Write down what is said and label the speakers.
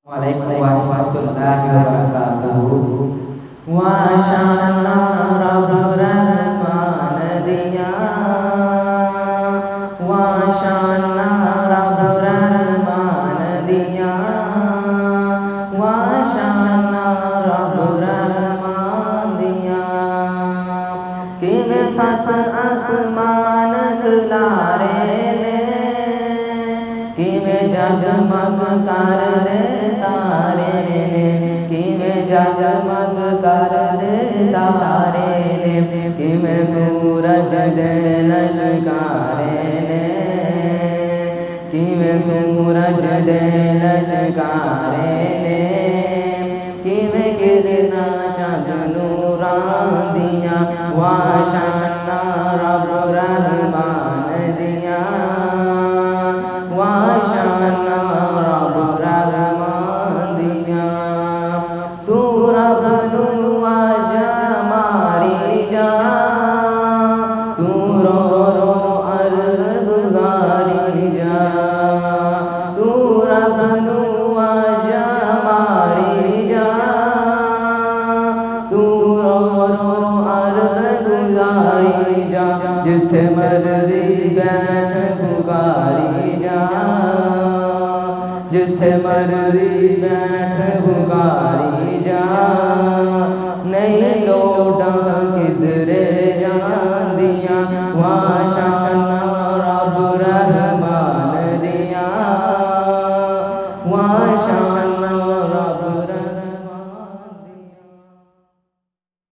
Speaker 1: वालेकुम warahmatullahi wabarakatuh। Wasyana Rabbur Rahman diya, wasyana Rabbur Rahman diya, wasyana Rabbur Rahman diya। किवे सात आसमान गुलारे ने, किवे जगमग कर दे तारे ने, किवे जगमग कर दे तारे ने, किवे सूरज दे लश्कारे ने, किवे सूरज दे लश्कारे ने, किवे गिरना चाँद नूरान दिया, वाशना रब्बुर रहमान दिया, वाशना रब्बुर रहमान दिया। तू रब दुआ जमारी जा, तू रो रो अर्ज़ गुज़ारी जा, तू रब दुआ जमारी जा, तू रो रो अर्ज़ गुज़ारी जा। जिथे मर्ज़ी बैठ पुकारी जा, जिथे मर्ज़ी बैठ पुकारी जा, नहीं लोटा किधरे जांदियां।